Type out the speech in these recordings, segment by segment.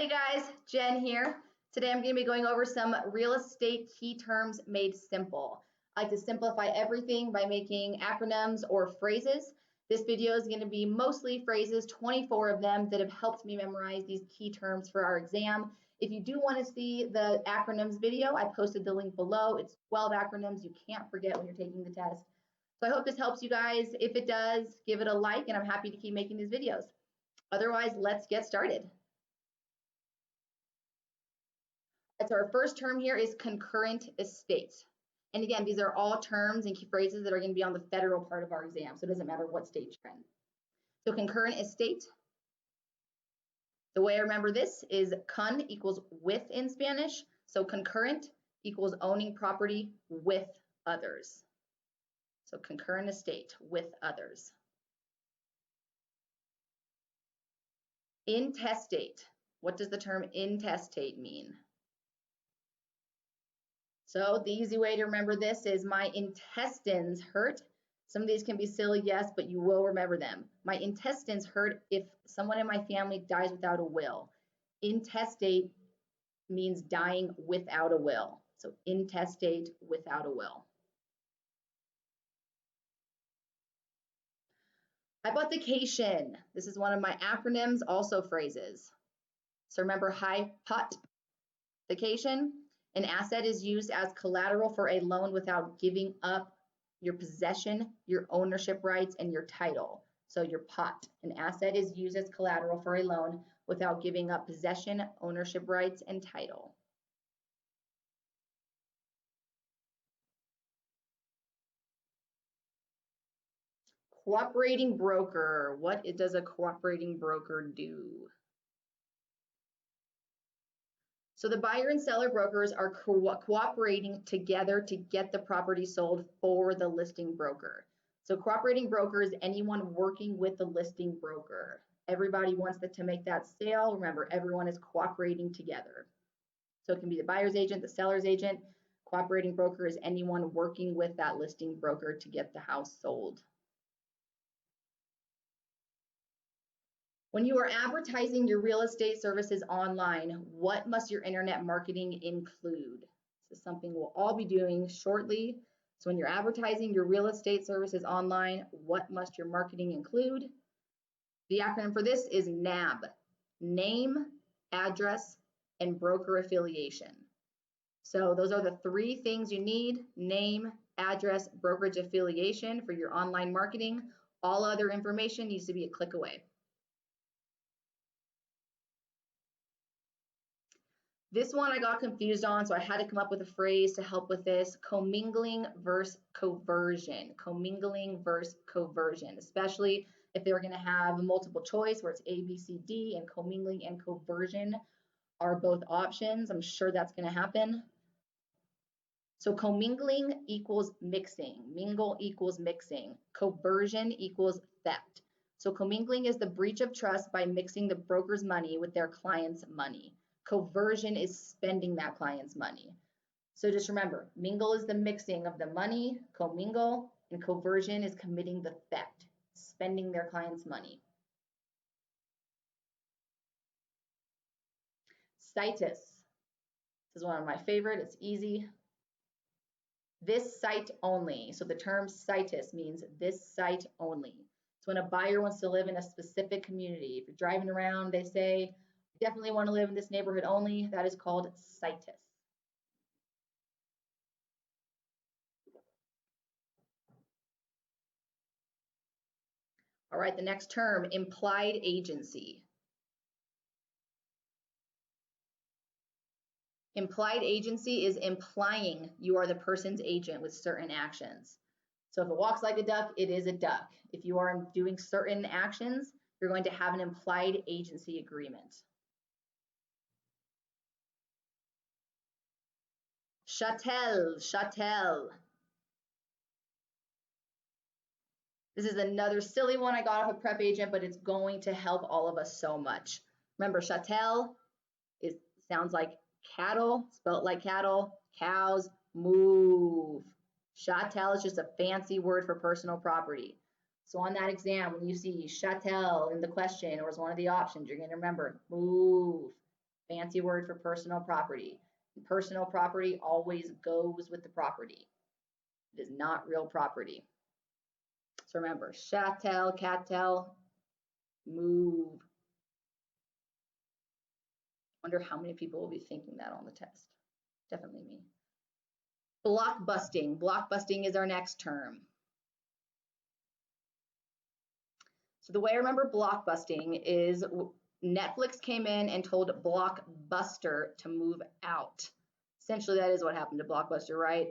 Hey guys, Jen here. Today I'm going to be going over some real estate key terms made simple. I like to simplify everything by making acronyms or phrases. This video is going to be mostly phrases, 24 of them that have helped me memorize these key terms for our exam. If you do want to see the acronyms video, I posted the link below. It's 12 acronyms you can't forget when you're taking the test. So I hope this helps you guys. If it does, give it a like, and I'm happy to keep making these videos. Otherwise, let's get started. So our first term here is concurrent estate. And again, these are all terms and key phrases that are going to be on the federal part of our exam, so it doesn't matter what state you're in. So concurrent estate, the way I remember this is con equals with in Spanish, so concurrent equals owning property with others. So concurrent estate, with others. Intestate, what does the term intestate mean? So the easy way to remember this is my intestines hurt. Some of these can be silly, yes, but you will remember them. My intestines hurt if someone in my family dies without a will. Intestate means dying without a will. So intestate, without a will. Hypothecation. This is one of my acronyms, also phrases. So remember hypothecation. An asset is used as collateral for a loan without giving up your possession, your ownership rights, and your title. So your pot. An asset is used as collateral for a loan without giving up possession, ownership rights, and title. Cooperating broker. What does a cooperating broker do? So the buyer and seller brokers are cooperating together to get the property sold for the listing broker. So cooperating broker is anyone working with the listing broker. Everybody wants to make that sale. Remember, everyone is cooperating together. So it can be the buyer's agent, the seller's agent. Cooperating broker is anyone working with that listing broker to get the house sold. When you are advertising your real estate services online, what must your internet marketing include? This is something we'll all be doing shortly. So when you're advertising your real estate services online, what must your marketing include? The acronym for this is NAB, name, address, and broker affiliation. So those are the three things you need: name, address, brokerage affiliation for your online marketing. All other information needs to be a click away. This one I got confused on, so I had to come up with a phrase to help with this: commingling versus coversion. Commingling versus coversion, especially if they're going to have a multiple choice where it's A, B, C, D, and commingling and coversion are both options. I'm sure that's going to happen. So commingling equals mixing. Mingle equals mixing. Coversion equals theft. So commingling is the breach of trust by mixing the broker's money with their client's money. Coversion is spending that client's money. So just remember, mingle is the mixing of the money, commingle, and coversion is committing the theft, spending their client's money. Situs. This is one of my favorite. It's easy. This site only. So the term situs means this site only. So when a buyer wants to live in a specific community, if you're driving around, they say, definitely want to live in this neighborhood only, that is called situs. All right, the next term, implied agency. Implied agency is implying you are the person's agent with certain actions. So if it walks like a duck, it is a duck. If you are doing certain actions, you're going to have an implied agency agreement. Chatel, chatel. This is another silly one I got off a prep agent, but it's going to help all of us so much. Remember, chatel sounds like cattle, spelled like cattle, cows, move. Chatel is just a fancy word for personal property. So on that exam, when you see chatel in the question or as one of the options, you're going to remember move. Fancy word for personal property. Personal property always goes with the property. It is not real property. So remember, chatel, catel, move. Wonder how many people will be thinking that on the test. Definitely me. Blockbusting. Blockbusting is our next term. So the way I remember blockbusting is Netflix came in and told Blockbuster to move out. Essentially, that is what happened to Blockbuster, right?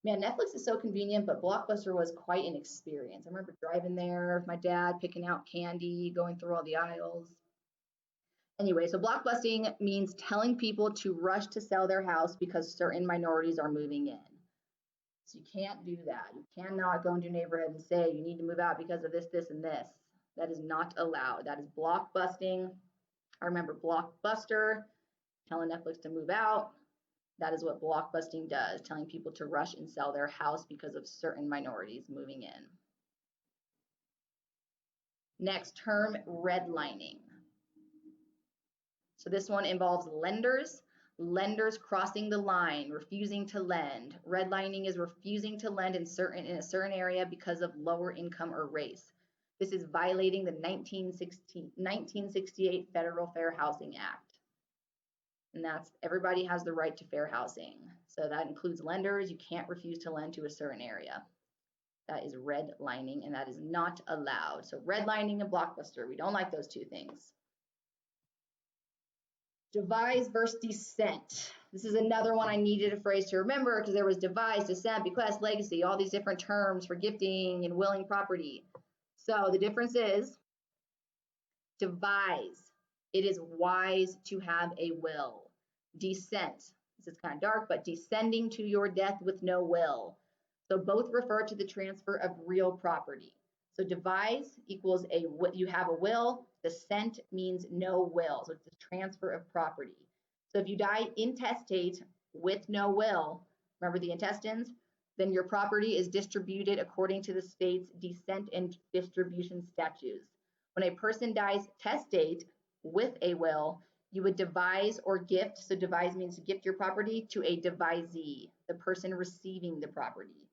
Man, Netflix is so convenient, but Blockbuster was quite an experience. I remember driving there with my dad, picking out candy, going through all the aisles. Anyway, so blockbusting means telling people to rush to sell their house because certain minorities are moving in. So you can't do that. You cannot go into a neighborhood and say you need to move out because of this, this, and this. That is not allowed. That is blockbusting. I remember Blockbuster telling Netflix to move out. That is what blockbusting does, telling people to rush and sell their house because of certain minorities moving in. Next term, redlining. So this one involves lenders. Lenders crossing the line, refusing to lend. Redlining is refusing to lend in a certain area because of lower income or race. This is violating the 1968 Federal Fair Housing Act. And that's everybody has the right to fair housing. So that includes lenders. You can't refuse to lend to a certain area. That is redlining, and that is not allowed. So redlining and blockbuster, we don't like those two things. Devise versus descent. This is another one I needed a phrase to remember because there was devise, descent, bequest, legacy, all these different terms for gifting and willing property. So the difference is devise. It is wise to have a will. Descent. This is kind of dark, but descending to your death with no will. So both refer to the transfer of real property. So devise equals you have a will. Descent means no will. So it's a transfer of property. So if you die intestate with no will, remember the intestines, then your property is distributed according to the state's descent and distribution statutes. When a person dies testate with a will, you would devise or gift. So devise means to gift your property to a devisee, the person receiving the property.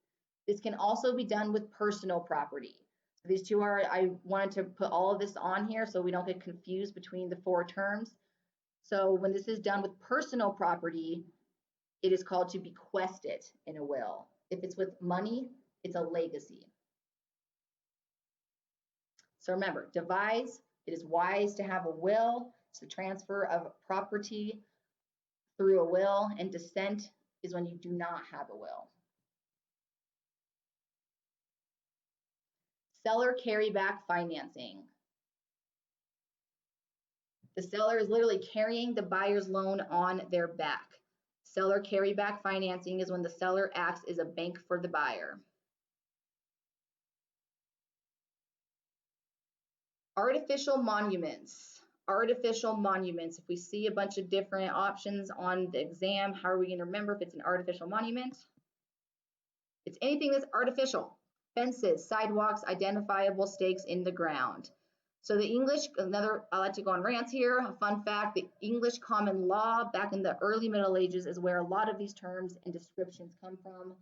This can also be done with personal property. So these two are, I wanted to put all of this on here so we don't get confused between the four terms. So when this is done with personal property, it is called to bequest it in a will. If it's with money, it's a legacy. So remember, devise, it is wise to have a will. It's the transfer of property through a will, and descent is when you do not have a will. Seller carryback financing. The seller is literally carrying the buyer's loan on their back. Seller carryback financing is when the seller acts as a bank for the buyer. Artificial monuments. Artificial monuments. If we see a bunch of different options on the exam, how are we going to remember if it's an artificial monument? It's anything that's artificial. Fences, sidewalks, identifiable stakes in the ground. So the English, I like to go on rants here. A fun fact, the English common law back in the early Middle Ages is where a lot of these terms and descriptions come from.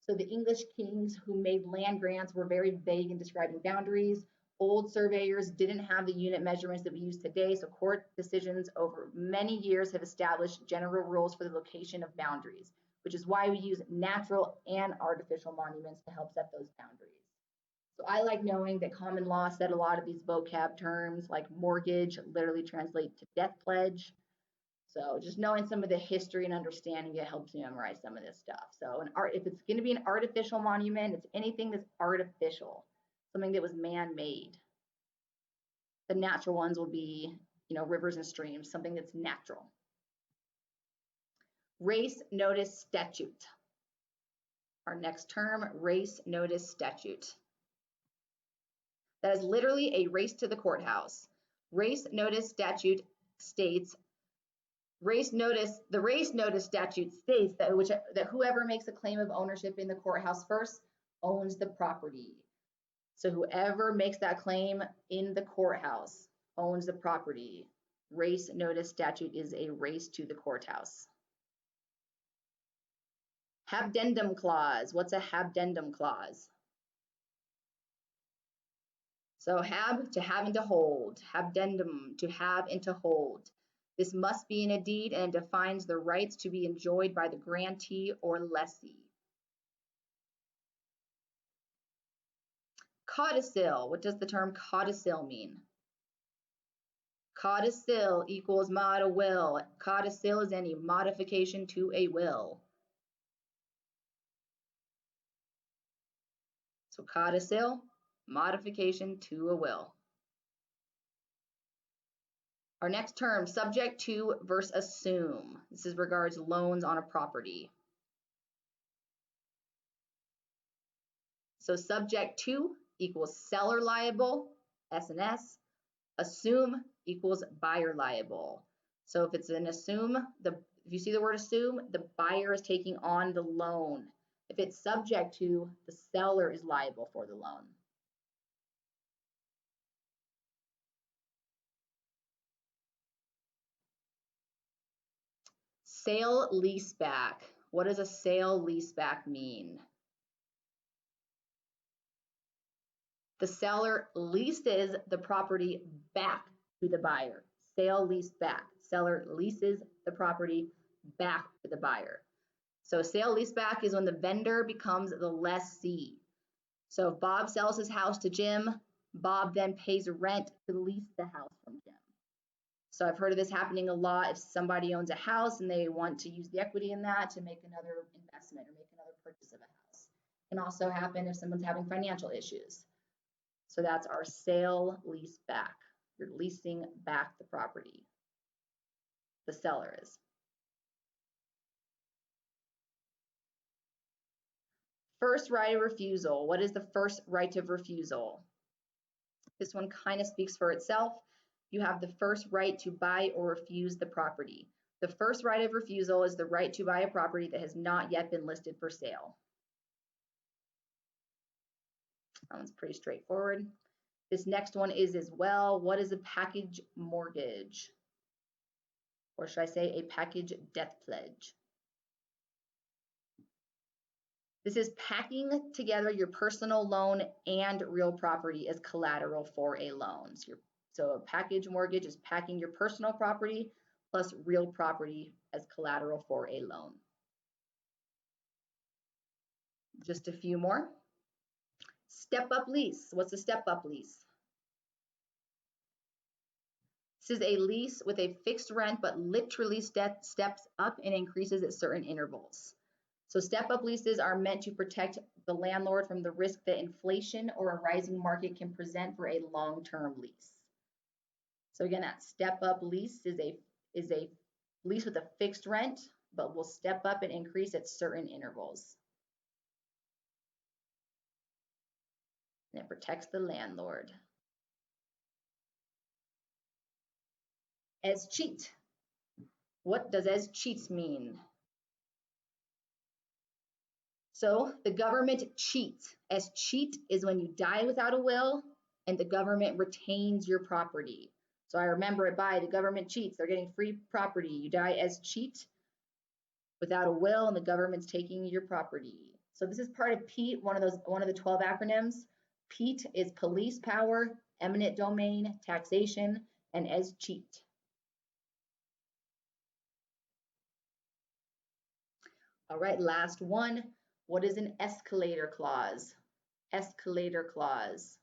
So the English kings who made land grants were very vague in describing boundaries. Old surveyors didn't have the unit measurements that we use today, so court decisions over many years have established general rules for the location of boundaries, which is why we use natural and artificial monuments to help set those boundaries. So I like knowing that common law said a lot of these vocab terms, like mortgage literally translate to death pledge. So just knowing some of the history and understanding it helps me memorize some of this stuff. So if it's going to be an artificial monument, it's anything that's artificial, something that was man-made. The natural ones will be, rivers and streams, something that's natural. Race notice statute. Our next term, race notice statute. That is literally a race to the courthouse. Race notice statute states, the race notice statute states that whoever makes a claim of ownership in the courthouse first owns the property. So whoever makes that claim in the courthouse owns the property. Race notice statute is a race to the courthouse. Habdendum clause. What's a habdendum clause? So hab, to have and to hold. Habdendum, to have and to hold. This must be in a deed and defines the rights to be enjoyed by the grantee or lessee. Codicil. What does the term codicil mean? Codicil equals mod a will. Codicil is any modification to a will. So codicil, modification to a will. Our next term, subject to versus assume. This is regards loans on a property. So subject to equals seller liable, S&S. Assume equals buyer liable. So if it's an assume, if you see the word assume, the buyer is taking on the loan. If it's subject to, the seller is liable for the loan. Sale leaseback. What does a sale leaseback mean? The seller leases the property back to the buyer. Sale leaseback. Seller leases the property back to the buyer. So sale leaseback is when the vendor becomes the lessee. So if Bob sells his house to Jim, Bob then pays rent to lease the house from Jim. So I've heard of this happening a lot. If somebody owns a house and they want to use the equity in that to make another investment or make another purchase of a house. It can also happen if someone's having financial issues. So that's our sale lease back. You're leasing back the property. The seller is. First right of refusal. What is the first right of refusal? This one kind of speaks for itself. You have the first right to buy or refuse the property. The first right of refusal is the right to buy a property that has not yet been listed for sale. That one's pretty straightforward. This next one is as well. What is a package mortgage? Or should I say a package death pledge? This is packing together your personal loan and real property as collateral for a loan. So a package mortgage is packing your personal property plus real property as collateral for a loan. Just a few more. Step-up lease. What's a step-up lease? This is a lease with a fixed rent, but literally steps up and increases at certain intervals. So step-up leases are meant to protect the landlord from the risk that inflation or a rising market can present for a long-term lease. So again, that step-up lease is a lease with a fixed rent, but will step up and increase at certain intervals. And it protects the landlord. As cheat. What does as cheats mean? So the government cheats. As cheat is when you die without a will and the government retains your property. So I remember it by the government cheats. They're getting free property. You die as cheat without a will and the government's taking your property. So this is part of PEAT, one of the 12 acronyms. PEAT is police power, eminent domain, taxation, and as cheat. All right, last one. What is an escalator clause? Escalator clause.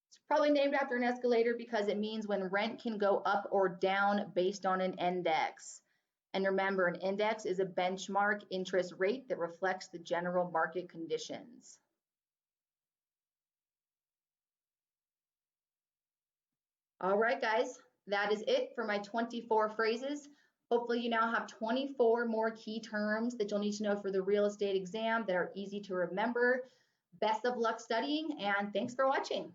It's probably named after an escalator because it means when rent can go up or down based on an index. And remember, an index is a benchmark interest rate that reflects the general market conditions. All right, guys, that is it for my 24 phrases. Hopefully you now have 24 more key terms that you'll need to know for the real estate exam that are easy to remember. Best of luck studying, and thanks for watching.